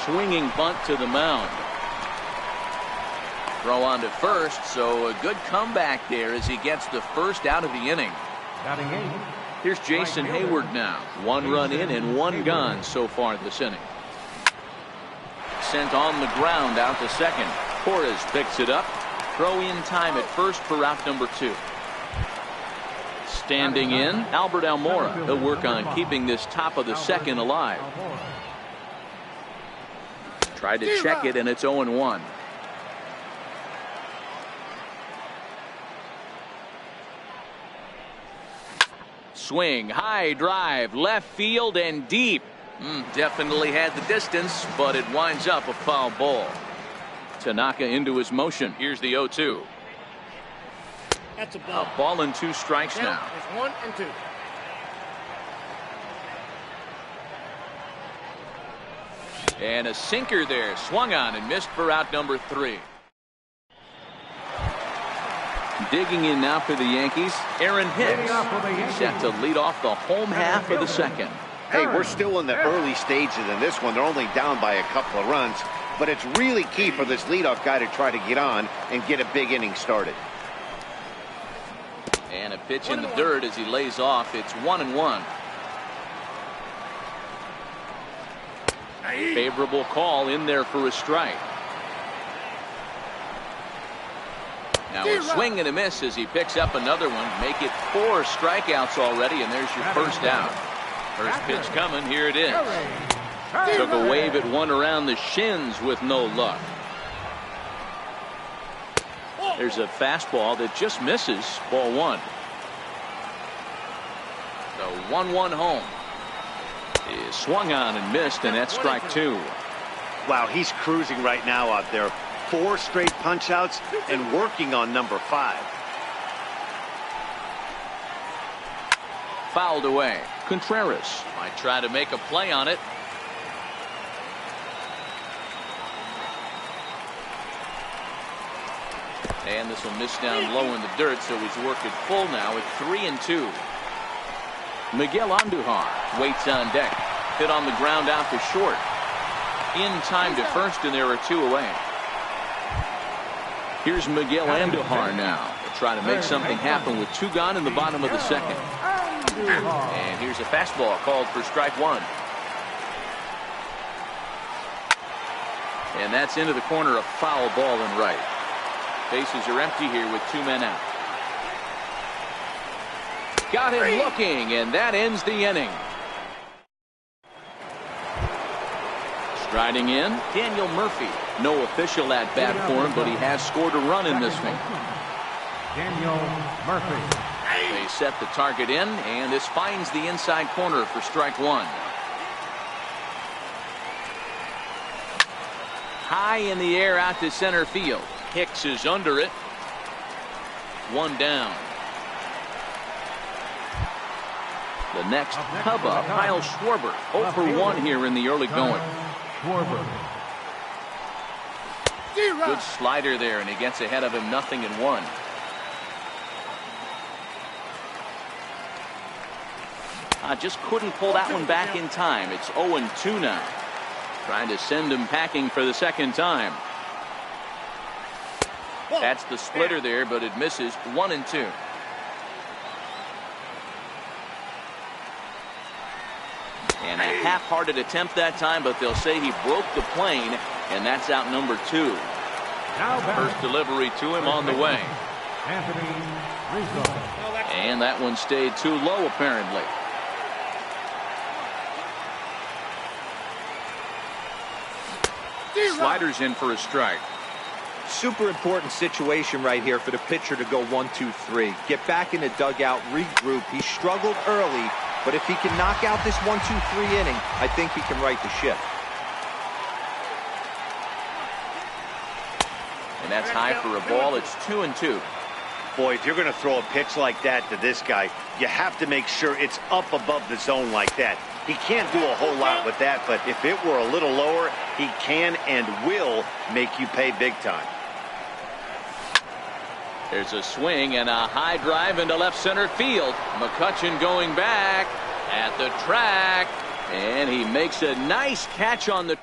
swinging bunt to the mound. Throw on to first, so a good comeback there as he gets the first out of the inning. Here's Jason Hayward now. 1 run in and 1 gone so far this inning. Sent on the ground out to second. Torres picks it up. Throw in time at first for out number 2. Standing in, Albert Almora. He'll work on keeping this top of the second alive. Tried to check it, and it's 0-1. Swing, high drive, left field and deep. Definitely had the distance, but it winds up a foul ball. Tanaka into his motion. Here's the 0-2. That's a ball. A ball and 2 strikes now. It's 1 and 2. And a sinker there, swung on and missed for out number 3. Digging in now for the Yankees, Aaron Hicks, set to lead off the home half of the second. Hey, we're still in the early stages in this one. They're only down by a couple of runs, but it's really key for this leadoff guy to try to get on and get a big inning started. And a pitch in the dirt as he lays off. It's 1-1. Favorable call in there for a strike. Now a swing and a miss as he picks up another one. Make it 4 strikeouts already, and there's your first out. First pitch coming. Here it is. Took a wave at one around the shins with no luck. There's a fastball that just misses. Ball 1. The 1-1 home is swung on and missed, and that's strike 2. Wow, he's cruising right now out there. 4 straight punch outs and working on number 5. Fouled away. Contreras might try to make a play on it. And this will miss down low in the dirt, so he's worked it full now at 3-2. Miguel Andujar waits on deck. Hit on the ground out to short. In time to first, and there are 2 away. Here's Miguel Andujar now. They'll try to make something happen with 2 gone in the bottom of the second. And here's a fastball called for strike 1. And that's into the corner, a foul ball and right. Bases are empty here with 2 men out. Got him looking, and that ends the inning. Striding in, Daniel Murphy. No official at bat for him, but he has scored a run in this one. Daniel Murphy. They set the target in, and this finds the inside corner for strike 1. High in the air out to center field. Hicks is under it. 1 down. The next Cub up, Kyle Schwarber. 0 for 1 here in the early going. Good slider there, and he gets ahead of him 0-1. Just couldn't pull that one back in time. It's 0-2 now. Trying to send him packing for the second time. That's the splitter there, but it misses. 1-2. And a half-hearted attempt that time, but they'll say he broke the plane, and that's out number 2. First delivery to him on the way. And that one stayed too low, apparently. Sliders in for a strike. Super important situation right here for the pitcher to go 1-2-3. Get back in the dugout, regroup. He struggled early, but if he can knock out this 1-2-3 inning, I think he can right the ship. And that's high for a ball. It's 2-2. Boy, if you're going to throw a pitch like that to this guy, you have to make sure it's up above the zone like that. He can't do a whole lot with that, but if it were a little lower, he can and will make you pay big time. There's a swing and a high drive into left center field. McCutchen going back at the track, and he makes a nice catch on the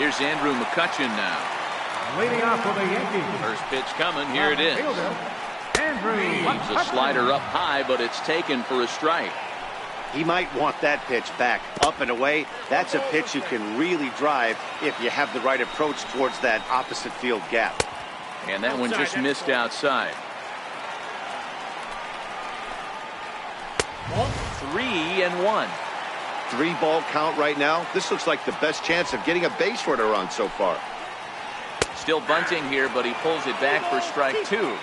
Here's Andrew McCutchen now. Leading off for the Yankees. First pitch coming. Here it is. Andrew Leaves a slider up high, but it's taken for a strike. He might want that pitch back, up and away. That's a pitch you can really drive if you have the right approach towards that opposite field gap. And that one just missed outside. 3-1. 3-ball count right now. This looks like the best chance of getting a base runner on so far. Still bunting here, but he pulls it back for strike 2.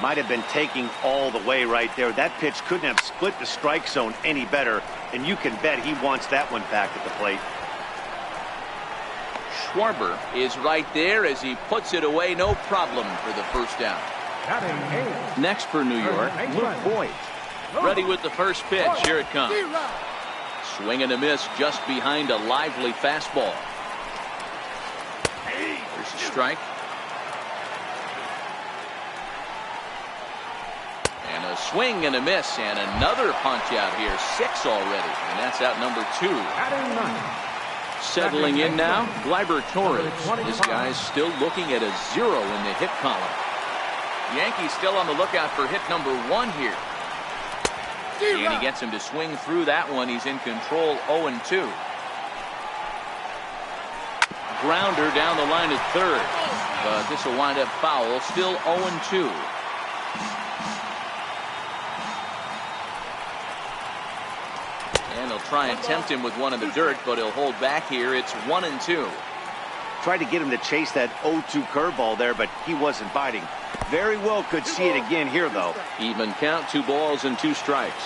Might have been taking all the way right there. That pitch couldn't have split the strike zone any better, and you can bet he wants that one back at the plate. Schwarber is right there as he puts it away. No problem for the first down. Next for New York, Luke Voigt. Ready with the first pitch. Here it comes. Swing and a miss just behind a lively fastball. There's a strike. And a swing and a miss, and another punch out here. 6 already, and that's out number 2. Settling in now, Gleyber Torres. This guy's still looking at a 0 in the hit column. Yankees still on the lookout for hit number 1 here. And he gets him to swing through that one. He's in control, 0-2. Grounder down the line at third. But this will wind up foul. Still 0-2. And they'll try and tempt him with one in the dirt, but he'll hold back here. It's 1-2. Tried to get him to chase that 0-2 curveball there, but he wasn't biting. Very well could see it again here, though. Even count, 2 balls and 2 strikes.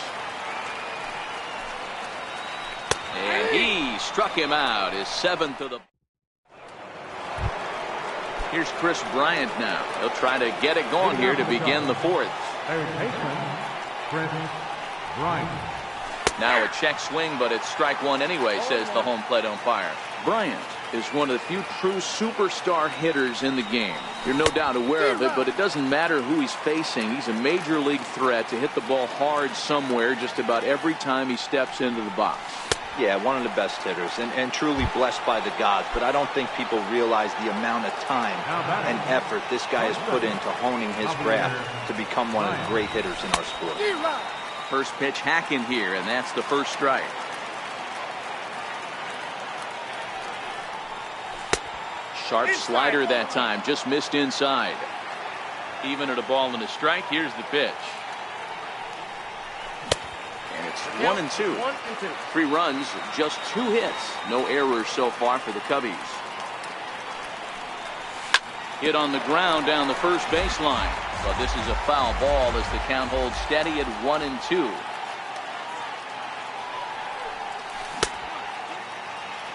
And he struck him out, his 7th of the... Here's Chris Bryant now. He'll try to get it going here to begin the 4th. Third baseman, Chris Bryant. Now a check swing, but it's strike 1 anyway, says the home plate umpire. Bryant is one of the few true superstar hitters in the game. You're no doubt aware of it, but it doesn't matter who he's facing. He's a major league threat to hit the ball hard somewhere just about every time he steps into the box. Yeah, one of the best hitters and truly blessed by the gods, but I don't think people realize the amount of time and effort this guy has put into honing his craft to become one of the great hitters in our sport. First pitch hacking here, and that's the first strike. Sharp slider that time, just missed inside. Even at a ball and a strike, here's the pitch. And it's 1-2. 3 runs, just 2 hits. No errors so far for the Cubbies. Hit on the ground down the first baseline. But this is a foul ball as the count holds steady at 1-2.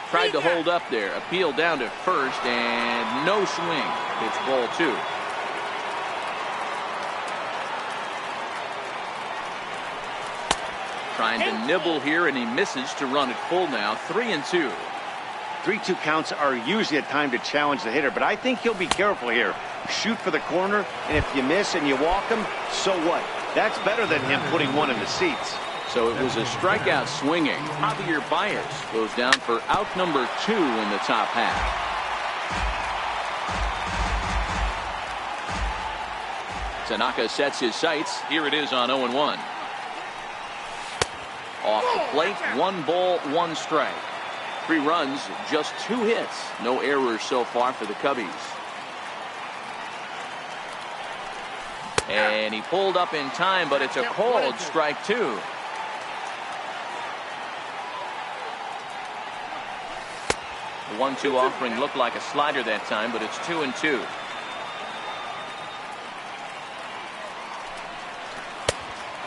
Tried to hold up there. Appeal down to first and no swing. It's ball 2. Trying to nibble here, and he misses to run it full now. 3-2. 3-2 counts are usually a time to challenge the hitter, but I think he'll be careful here. Shoot for the corner, and if you miss and you walk him, so what? That's better than him putting one in the seats. So it was a strikeout swinging. Javier Baez goes down for out number 2 in the top half. Tanaka sets his sights. Here it is on 0-1. Off the plate, 1 ball, 1 strike. 3 runs, just 2 hits. No errors so far for the Cubbies. And he pulled up in time, but it's a called strike 2. The 1-2 offering looked like a slider that time, but it's 2-2.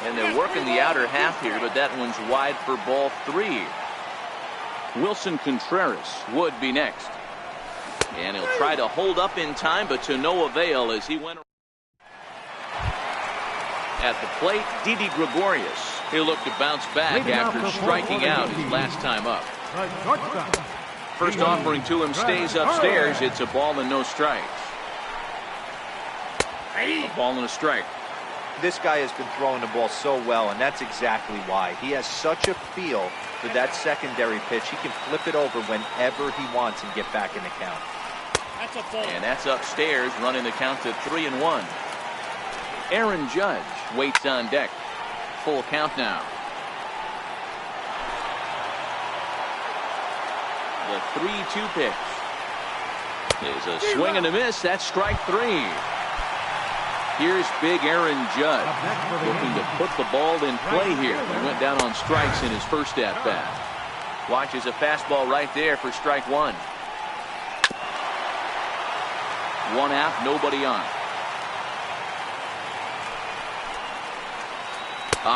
And they're working the outer half here, but that one's wide for ball 3. Wilson Contreras would be next. And he'll try to hold up in time, but to no avail as he went. At the plate, Didi Gregorius. He'll look to bounce back after striking out his last time up. First offering to him stays upstairs. It's a ball and no strikes. A ball and a strike. This guy has been throwing the ball so well, and that's exactly why. He has such a feel for that secondary pitch. He can flip it over whenever he wants and get back in the count. That's a ball. And that's upstairs, running the count to 3-1. Aaron Judge waits on deck. Full count now. The 3-2 pitch is a swing and a miss. That's strike 3. Here's big Aaron Judge looking to put the ball in play here. He went down on strikes in his first at-bat. Watches a fastball right there for strike 1. 1 out, nobody on.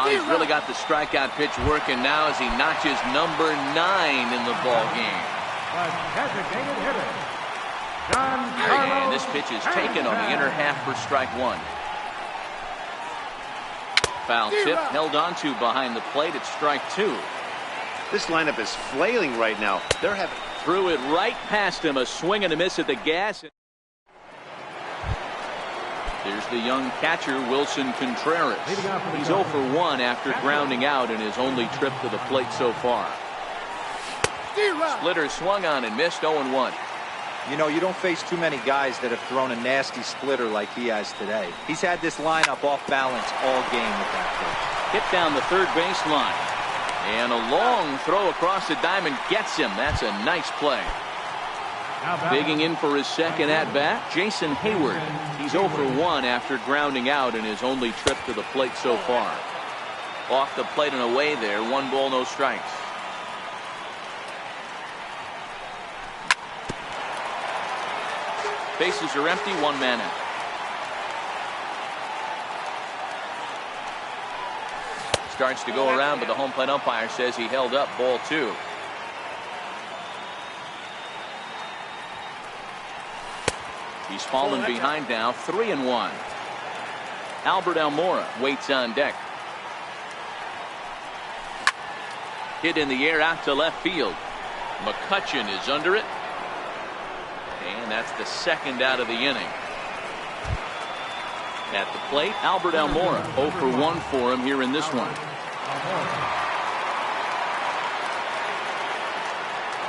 He's really got the strikeout pitch working now as he notches number 9 in the ball game. And this pitch is taken on the inner half for strike 1. Foul tip held onto behind the plate at strike 2. This lineup is flailing right now. They're having Threw it right past him. A swing and a miss at the gas. There's the young catcher, Wilson Contreras. He's 0 for 1 after grounding out in his only trip to the plate so far. Splitter swung on and missed. 0-1. You know, you don't face too many guys that have thrown a nasty splitter like he has today. He's had this lineup off balance all game with that pitch. Hit down the third baseline. And a long throw across the diamond gets him. That's a nice play. Digging in for his second at-bat, Jason Hayward. He's 0 for 1 after grounding out in his only trip to the plate so far. Off the plate and away there. 1 ball, no strikes. Bases are empty, 1 man out. Starts to go around, but the home plate umpire says he held up. Ball 2. He's fallen behind now. 3-1. Albert Almora waits on deck. Hit in the air out to left field. McCutchen is under it. And that's the second out of the inning. At the plate, Albert Almora. 0 for 1 for him here in this one.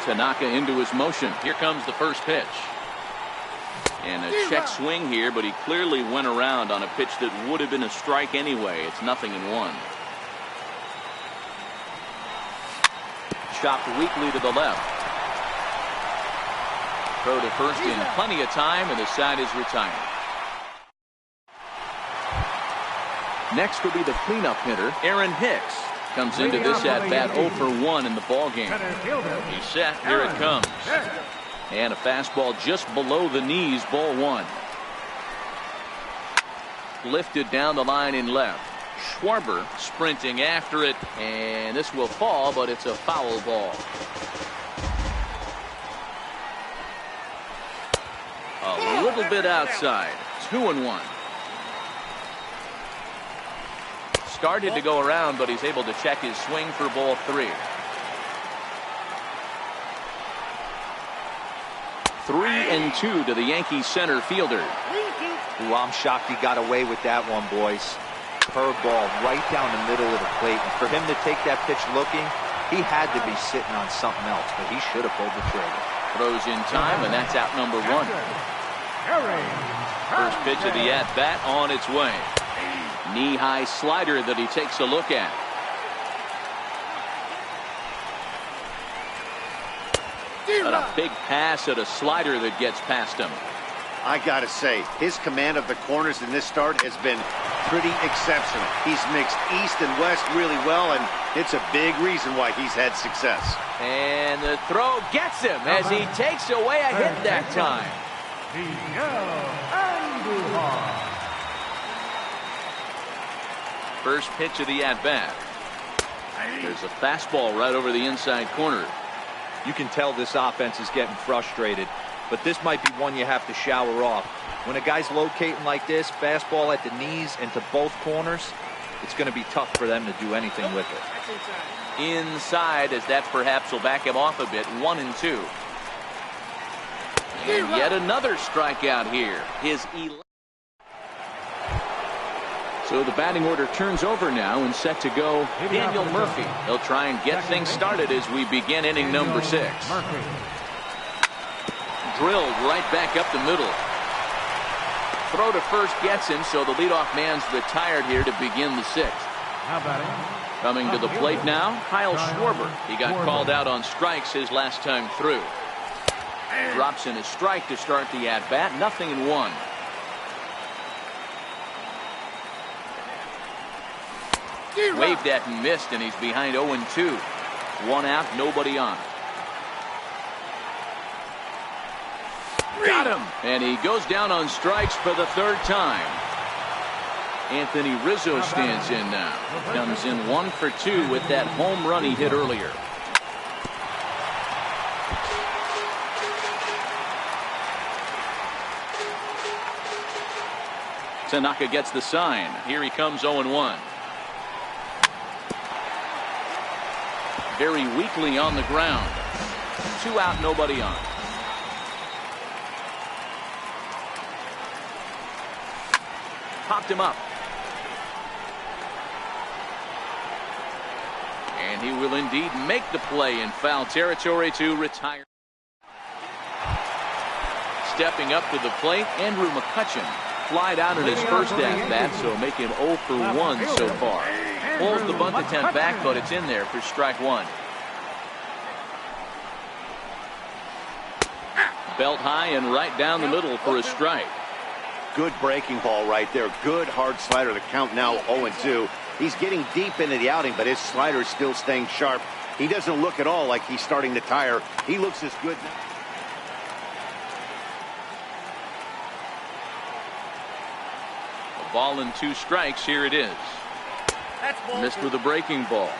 Tanaka into his motion. Here comes the first pitch. And a check swing here, but he clearly went around on a pitch that would have been a strike anyway. It's 0-1. Chopped weakly to the left. Throw to first in plenty of time, and the side is retired. Next will be the cleanup hitter, Aaron Hicks. Comes into this at-bat 0 for 1 in the ballgame. He's set. Here it comes. And a fastball just below the knees, ball 1. Lifted down the line in left. Schwarber sprinting after it, and this will fall, but it's a foul ball. A little bit outside. 2-1. Started to go around, but he's able to check his swing for ball 3. 3-2 to the Yankees center fielder. Ooh, I'm shocked he got away with that one, boys. Curveball right down the middle of the plate. And for him to take that pitch looking, he had to be sitting on something else, but he should have pulled the trigger. Throws in time, and that's out number 1. First pitch of the at-bat on its way. Knee-high slider that he takes a look at. But a big pass at a slider that gets past him. I gotta say, his command of the corners in this start has been pretty exceptional. He's mixed east and west really well, and it's a big reason why he's had success. And the throw gets him as he takes away a hit that time. First pitch of the at-bat. There's a fastball right over the inside corner. You can tell this offense is getting frustrated, but this might be one you have to shower off. When a guy's locating like this, fastball at the knees and to both corners, it's going to be tough for them to do anything with it. Inside, as that perhaps will back him off a bit. 1-2. And yet another strikeout here. His 11th. So the batting order turns over now and set to go Daniel Murphy. He'll try and get things started as we begin inning number 6. Drilled right back up the middle. Throw to first gets him, so the leadoff man's retired here to begin the 6th. Coming to the plate now, Kyle Schwarber. He got called out on strikes his last time through. Drops in a strike to start the at-bat. 0-1. Waved at and missed, and he's behind 0-2. 1 out, nobody on. Got him, and he goes down on strikes for the 3rd time. Anthony Rizzo stands in now. Comes in 1 for 2 with that home run he hit earlier. Tanaka gets the sign. Here he comes 0-1. Very weakly on the ground. 2 out, nobody on. Popped him up. And he will indeed make the play in foul territory to retire. Stepping up to the plate, Andrew McCutchen. Flied out in his first at-bat, so making 0 for 1 so far. Pulls the bunt attempt back, but it's in there for strike 1. Belt high and right down the middle for a strike. Good breaking ball right there. Good hard slider. The count now 0-2. He's getting deep into the outing, but his slider is still staying sharp. He doesn't look at all like he's starting to tire. He looks as good now. A ball and 2 strikes. Here it is. Missed with a breaking ball.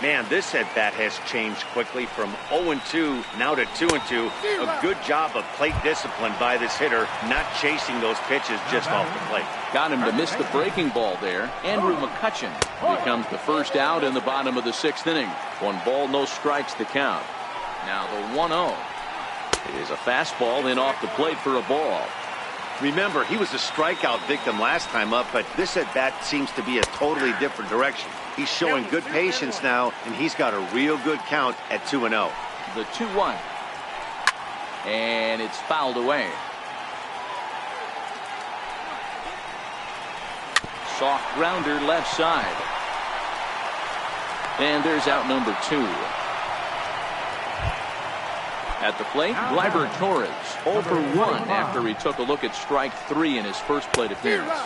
Man, this at-bat has changed quickly from 0-2 now to 2-2. A good job of plate discipline by this hitter, not chasing those pitches just off the plate. Got him to miss the breaking ball there. Andrew McCutchen becomes the first out in the bottom of the 6th inning. 1 ball, no strikes to count. Now the 1-0 is a fastball in off the plate for a ball. Remember, he was a strikeout victim last time up, but this at-bat seems to be a totally different direction. He's showing good patience now, and he's got a real good count at 2-0. The 2-1. And it's fouled away. Soft grounder left side. And there's out number 2. At the plate, Gleyber Torres, 0 for 1 after he took a look at strike 3 in his first plate appearance.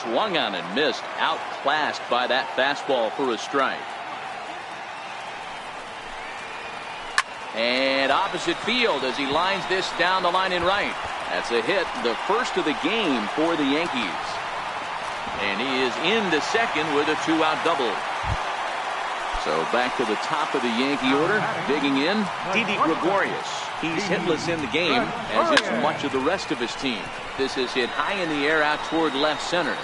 Swung on and missed, outclassed by that fastball for a strike. And opposite field as he lines this down the line in right. That's a hit, the first of the game for the Yankees. And he is in the second with a 2-out double. So back to the top of the Yankee order, digging in, Didi Gregorius. He's hitless in the game, as is much of the rest of his team. This is hit high in the air out toward left center.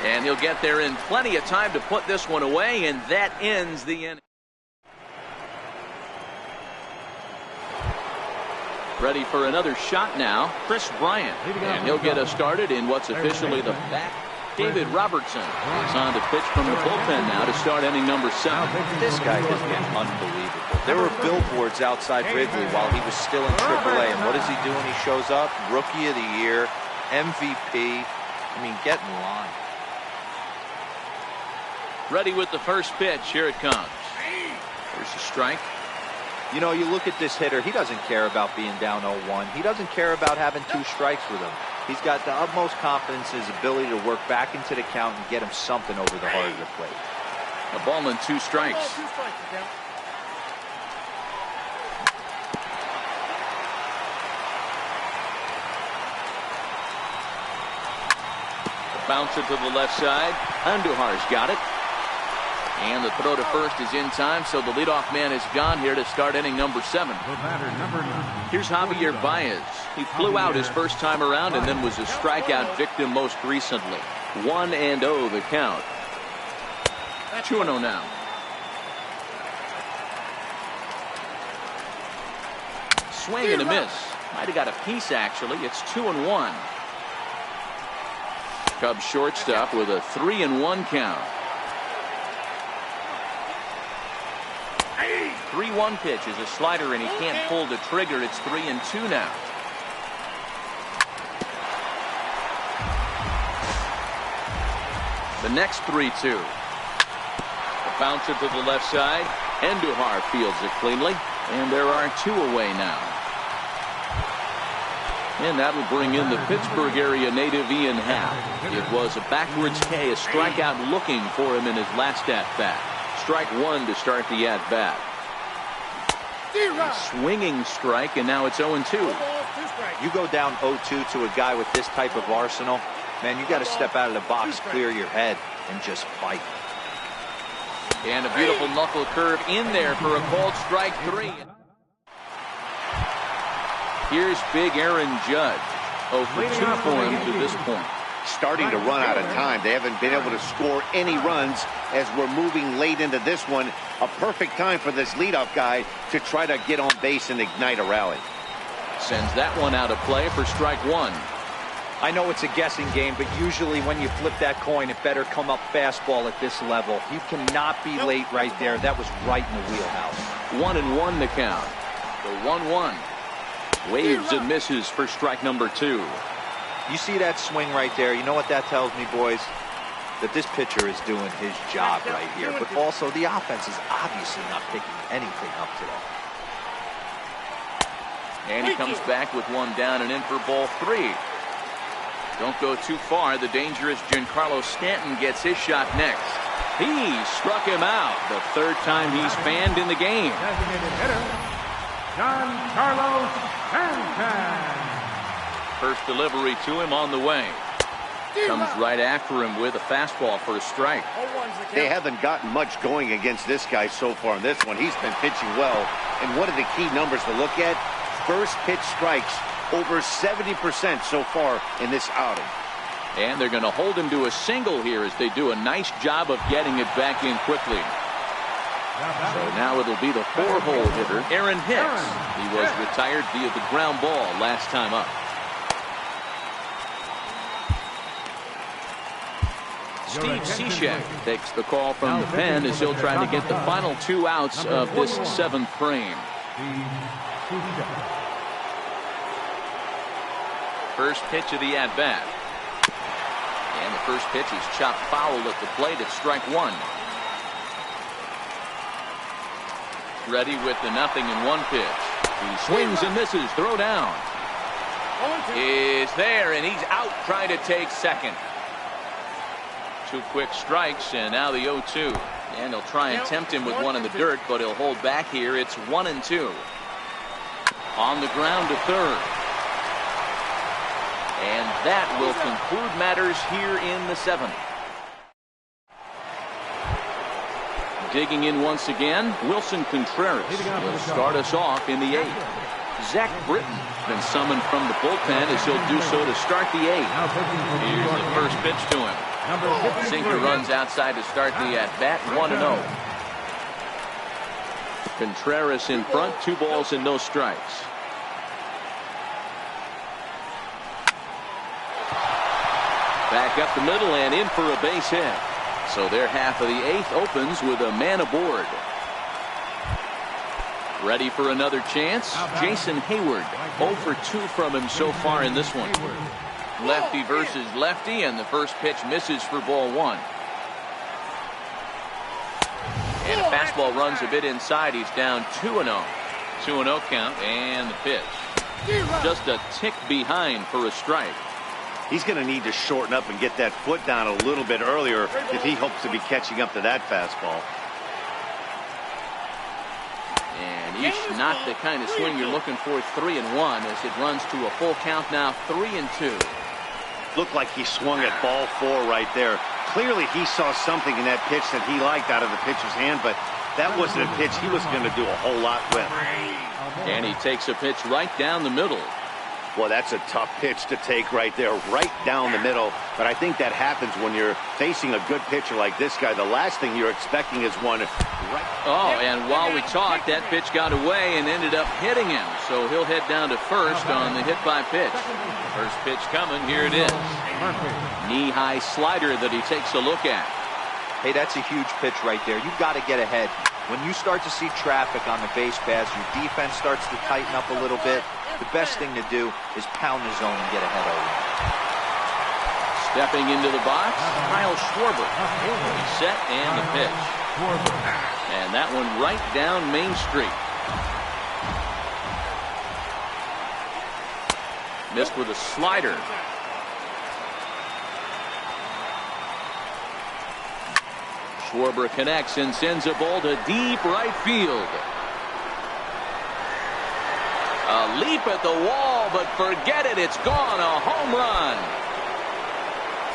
And he'll get there in plenty of time to put this one away, and that ends the inning. Ready for another shot now, Chris Bryant. And he'll get us started in what's officially the back. David Robertson is on to pitch from the bullpen now to start inning number 7. This guy has been unbelievable. There were billboards outside Wrigley while he was still in AAA, and what does he do when he shows up? Rookie of the Year, MVP. I mean, get in line. Ready with the first pitch. Here it comes. There's a strike. You know, you look at this hitter, he doesn't care about being down 0-1. He doesn't care about having 2 strikes with him. He's got the utmost confidence in his ability to work back into the count and get him something over the heart of the plate. A ball and 2 strikes. Bouncer to the left side. Andujar's got it. And the throw to first is in time, so the leadoff man is gone here to start inning number 7. Here's Javier Baez. He flew out his first time around and then was a strikeout victim most recently. 1-0 the count. 2-0 now. Swing and a miss. Might have got a piece, actually. It's 2-1. Cubs shortstop with a 3-1 count. 3-1 pitch is a slider, and he can't pull the trigger. It's 3-2 now. The next 3-2. The bouncer to the left side. Andujar fields it cleanly, and there are 2 away now. And that will bring in the Pittsburgh area native Ian Happ. It was a backwards K, a strikeout looking for him in his last at-bat. Strike 1 to start the at-bat. A swinging strike, and now it's 0-2. You go down 0-2 to a guy with this type of arsenal, man, you got to step out of the box, clear your head, and just fight. And a beautiful knuckle curve in there for a called strike 3. Here's big Aaron Judge. 0 for 2 for him to this point. Starting to run out of time. They haven't been able to score any runs as we're moving late into this one. A perfect time for this leadoff guy to try to get on base and ignite a rally. Sends that one out of play for strike 1. I know it's a guessing game, but usually when you flip that coin, it better come up fastball at this level. You cannot be late right there. That was right in the wheelhouse. 1-1 the count. The 1-1. Waves and misses for strike number 2. You see that swing right there? You know what that tells me, boys? That this pitcher is doing his job right here. But also the offense is obviously not picking anything up today. And he comes back with 1 down and in for ball 3. Don't go too far. The dangerous Giancarlo Stanton gets his shot next. He struck him out. The 3rd time he's fanned in the game. Designated hitter, Giancarlo Stanton. First delivery to him on the way. Comes right after him with a fastball for a strike. They haven't gotten much going against this guy so far in this one. He's been pitching well. And one of the key numbers to look at, first pitch strikes, over 70% so far in this outing. And they're going to hold him to a single here as they do a nice job of getting it back in quickly. So now it'll be the 4-hole hitter, Aaron Hicks. He was retired via the ground ball last time up. Steve Cishek takes the call from the pen as he'll try to get the final 2 outs of this 7th frame. First pitch of the at-bat. And the first pitch is chopped foul at the plate at strike 1. Ready with the 0-1 pitch. He swings and misses. Throw down. Is there, and he's out trying to take second. 2 quick strikes, and now the 0-2. And he'll try and tempt him with one in the dirt, but he'll hold back here. It's 1-2. On the ground to third. And that will conclude matters here in the 7th. Digging in once again, Wilson Contreras will start us off in the 8th. Zach Britton has been summoned from the bullpen as he'll do so to start the 8th. Here's the first pitch to him. Sinker runs outside to start the at-bat, 1-0. Contreras in front, 2 balls and no strikes. Back up the middle and in for a base hit. So their half of the 8th opens with a man aboard. Ready for another chance? Jason Hayward. 0 for 2 from him so far in this one. Lefty versus lefty, and the first pitch misses for ball 1. And a fastball runs a bit inside. He's down 2-0. 2-0 count, and the pitch. Just a tick behind for a strike. He's going to need to shorten up and get that foot down a little bit earlier if he hopes to be catching up to that fastball. And each not the kind of swing you're looking for. 3-1 as it runs to a full count now. 3-2. Looked like he swung at ball 4 right there. Clearly he saw something in that pitch that he liked out of the pitcher's hand, but that wasn't a pitch he was going to do a whole lot with. And he takes a pitch right down the middle. Well, that's a tough pitch to take right there, right down the middle. But I think that happens when you're facing a good pitcher like this guy. The last thing you're expecting is one right. Oh, and while we talked, that pitch got away and ended up hitting him. So he'll head down to first on the hit by pitch. First pitch coming. Here it is. Knee-high slider that he takes a look at. Hey, that's a huge pitch right there. You've got to get ahead. When you start to see traffic on the base paths, your defense starts to tighten up a little bit. The best thing to do is pound the zone and get ahead of it. Stepping into the box, Kyle Schwarber. Set and the pitch. And that one right down Main Street. Missed with a slider. Schwarber connects and sends a ball to deep right field. A leap at the wall, but forget it. It's gone. A home run.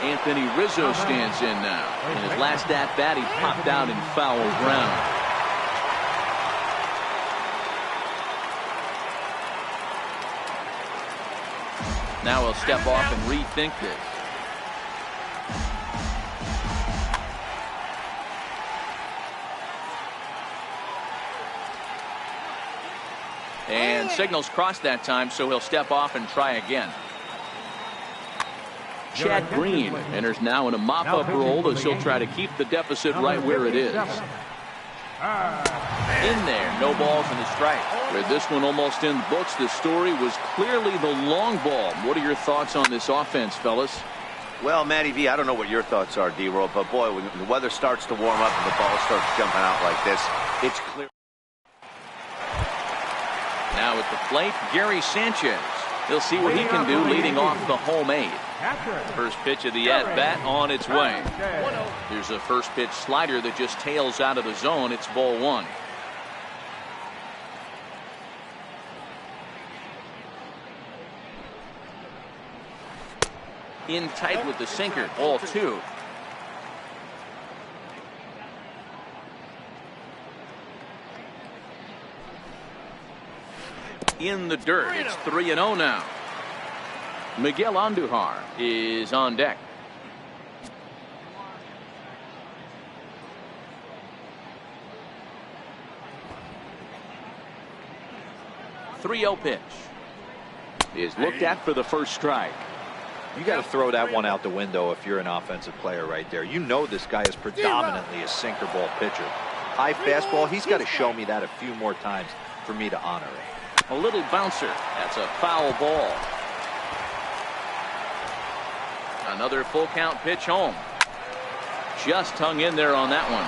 Anthony Rizzo stands in now. In his last at-bat, he popped out in foul ground. Now he'll step off and rethink this. And signals crossed that time, so he'll step off and try again. Chad Green enters now in a mop-up role as he'll try to keep the deficit right where it is. In there, no balls and a strike. With this one almost in the books, the story was clearly the long ball. What are your thoughts on this offense, fellas? Well, Matty V, I don't know what your thoughts are, D-Roll, but boy, when the weather starts to warm up and the ball starts jumping out like this, it's clear. Now at the plate, Gary Sanchez. He'll see what he can do leading off the home eight. First pitch of the at-bat on its way. Here's a first pitch slider that just tails out of the zone. It's ball one. In tight with the sinker, ball two. In the dirt, it's 3-0 now. Miguel Andujar is on deck. .30 pitch is looked at for the first strike. You got to throw that one out the window if you're an offensive player right there. You know this guy is predominantly a sinker ball pitcher. High fastball, he's got to show me that a few more times for me to honor it. A little bouncer. That's a foul ball. Another full count pitch home. Just hung in there on that one.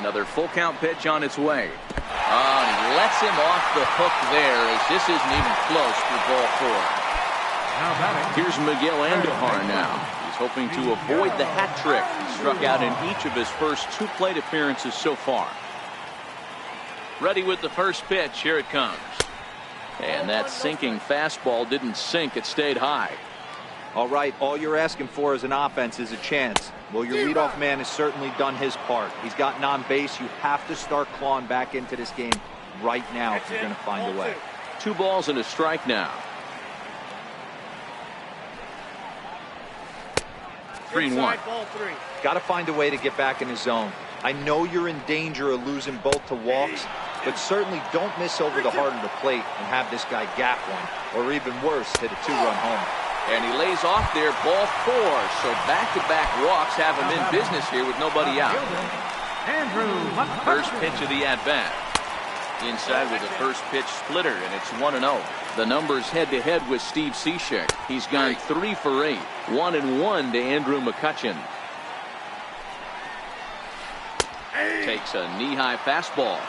Another full count pitch on its way. And he lets him off the hook there as this isn't even close for ball four. Here's Miguel Andujar now. He's hoping to avoid the hat trick. He struck out in each of his first 2 plate appearances so far. Ready with the first pitch. Here it comes. And that sinking fastball didn't sink. It stayed high. All right, all you're asking for as an offense is a chance. Well, your leadoff man has certainly done his part. He's gotten on base. You have to start clawing back into this game right now if you're going to find a way. 2 balls and a strike now. 3-1. Got to find a way to get back in the zone. I know you're in danger of losing both to walks, but certainly don't miss over the heart of the plate and have this guy gap one, or even worse, hit a 2-run homer. And he lays off there, ball 4. So back-to-back walks have him in business here with nobody out. First pitch of the at-bat. Inside with a first pitch splitter, and it's 1-0. The numbers head-to-head with Steve Cishek. He's gone 3 for 8. 1-1 to Andrew McCutchen. Takes a knee-high fastball.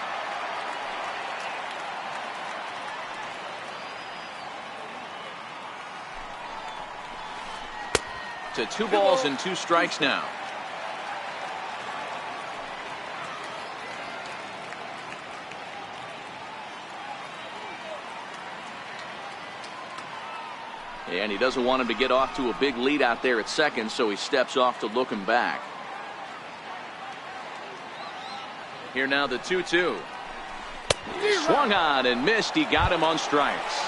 To 2 balls and 2 strikes now. And he doesn't want him to get off to a big lead out there at second, so he steps off to look him back. Here now the 2-2. He swung on and missed. He got him on strikes.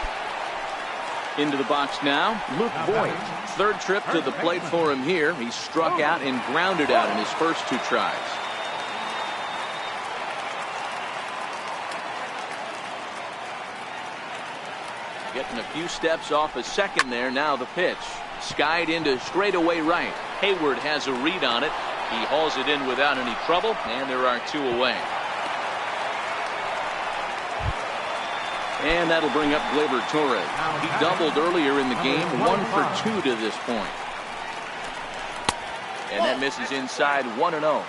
Into the box now, Luke Voigt. Third trip to the plate for him here. He struck out and grounded out in his first 2 tries. Getting a few steps off a second there. Now the pitch. Skied into straightaway right. Hayward has a read on it. He hauls it in without any trouble, and there are 2 away. And that'll bring up Gleyber Torres. He doubled earlier in the game, 1 for 2 to this point. And that misses inside, 1-0.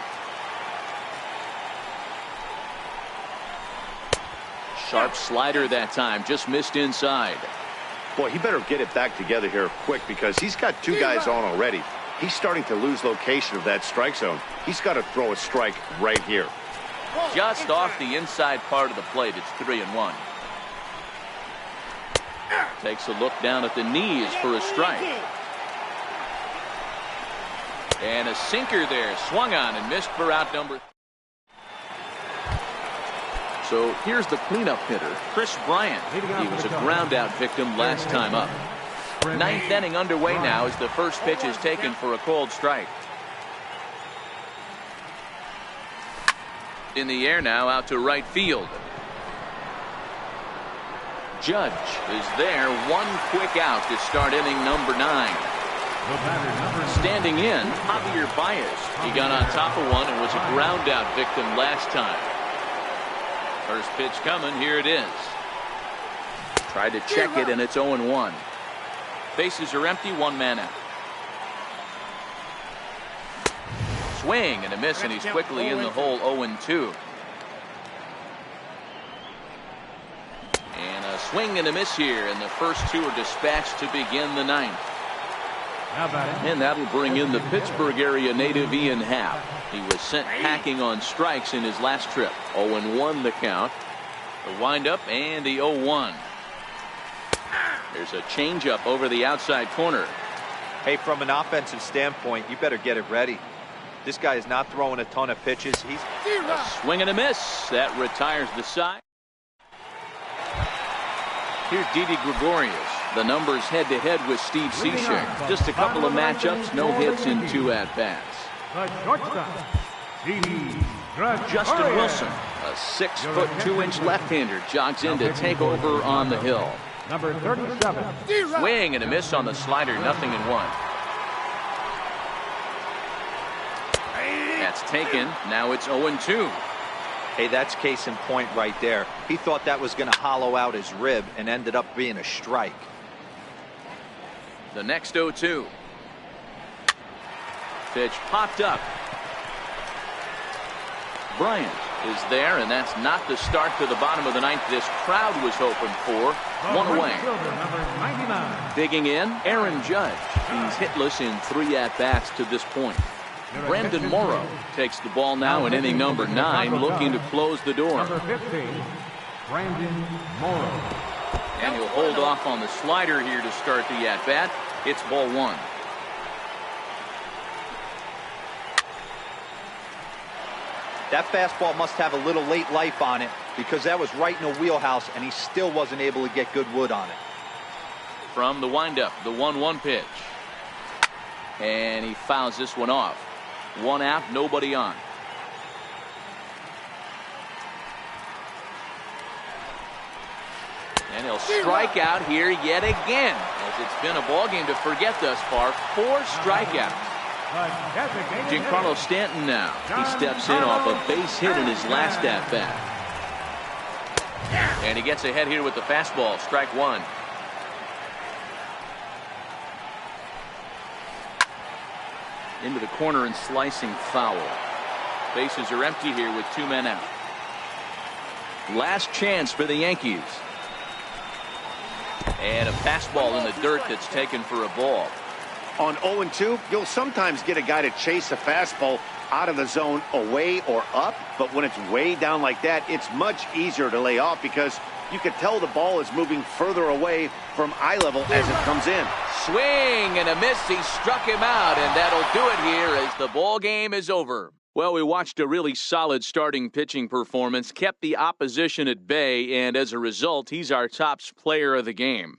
Sharp slider that time, just missed inside. Boy, he better get it back together here quick because he's got 2 guys on already. He's starting to lose location of that strike zone. He's got to throw a strike right here. Just off the inside part of the plate, it's 3-1. Takes a look down at the knees for a strike. And a sinker there, swung on and missed for out number. So here's the cleanup hitter, Chris Bryant. He was a ground out victim last time up. 9th inning underway now as the first pitch is taken for a called strike. In the air now, out to right field. Judge is there, 1 quick out to start inning number 9. Standing in, Javier Baez. He got on top of one and was a ground out victim last time. First pitch coming, here it is. Tried to check it and it's 0-1. Bases are empty, 1 man out. Swing and a miss, and he's quickly in the hole, 0-2. And a swing and a miss here, and the first 2 are dispatched to begin the 9th. And that'll bring in the Pittsburgh area native Ian Happ. He was sent packing on strikes in his last trip. 0-1 the count. The windup and the 0-1. There's a changeup over the outside corner. Hey, from an offensive standpoint, you better get it ready. This guy is not throwing a ton of pitches. He's a swing and a miss. That retires the side. Here's Didi Gregorius. The numbers head-to-head with Steve Cishek. Just a couple of matchups, no hits in 2 at-bats. Justin Wilson, a 6'2" left-hander, jogs in to take over on the hill. Number 37. Swing and a miss on the slider, 0-1. That's taken. Now it's 0-2. Hey, that's case in point right there. He thought that was going to hollow out his rib and ended up being a strike. The next 0-2. Pitch popped up. Bryant is there, and that's not the start to the bottom of the 9th this crowd was hoping for. 1 away. Digging in, Aaron Judge. He's hitless in 3 at-bats to this point. Brandon Morrow takes the ball now in inning number 9, looking to close the door. Number 15, Brandon Morrow. And he'll hold off on the slider here to start the at-bat. It's ball 1. That fastball must have a little late life on it because that was right in the wheelhouse and he still wasn't able to get good wood on it. From the windup, the 1-1 pitch. And he fouls this one off. 1 out, nobody on. And he'll strike out here yet again, as it's been a ball game to forget thus far. 4 strikeouts. Giancarlo Stanton now. He steps in off a base hit in his last at-bat. And he gets ahead here with the fastball. Strike 1. Into the corner and slicing foul. Bases are empty here with 2 men out. Last chance for the Yankees. And a fastball in the dirt that's taken for a ball. On 0-2, you'll sometimes get a guy to chase a fastball out of the zone away or up, but when it's way down like that, it's much easier to lay off because you can tell the ball is moving further away from eye level as it comes in. Swing and a miss. He struck him out, and that'll do it here as the ball game is over. Well, we watched a really solid starting pitching performance, kept the opposition at bay, and as a result, he's our top player of the game.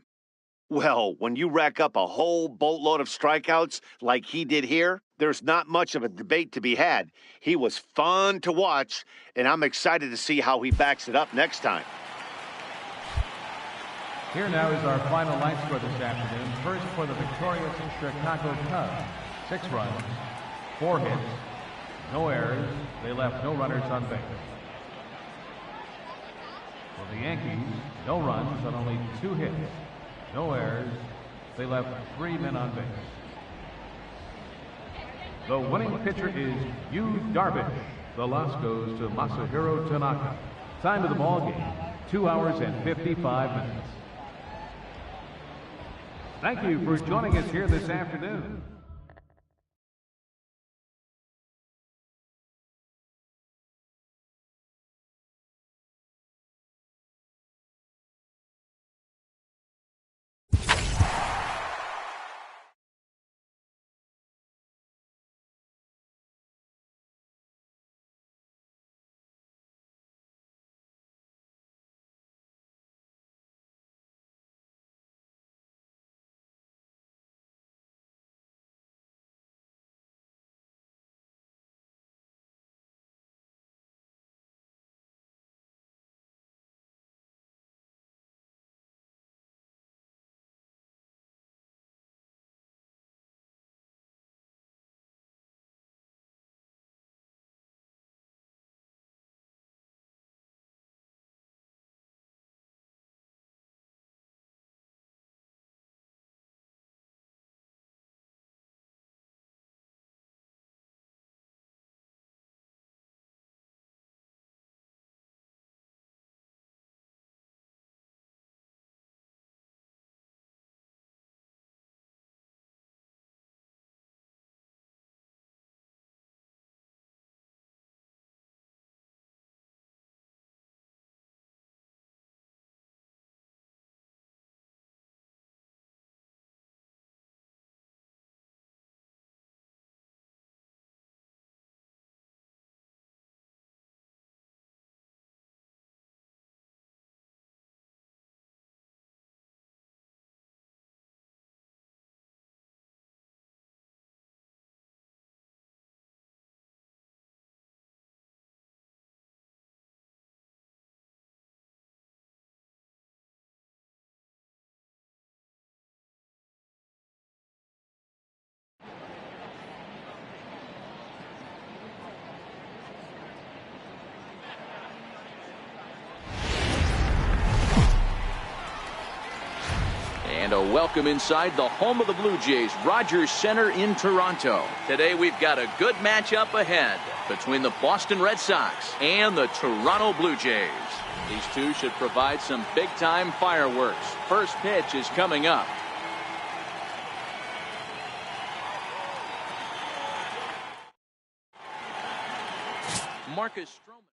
Well, when you rack up a whole boatload of strikeouts like he did here, there's not much of a debate to be had. He was fun to watch, and I'm excited to see how he backs it up next time. Here now is our final line score this afternoon. First for the victorious Chicago Cubs. 6 runs, 4 hits, no errors. They left no runners on base. For the Yankees, no runs on only 2 hits, no errors. They left 3 men on base. The winning pitcher is Yu Darvish. The loss goes to Masahiro Tanaka. Time of the ball game, 2 hours and 55 minutes. Thank you for joining us here this afternoon. And a welcome inside the home of the Blue Jays, Rogers Center in Toronto. Today we've got a good matchup ahead between the Boston Red Sox and the Toronto Blue Jays. These two should provide some big-time fireworks. First pitch is coming up. Marcus Stroman.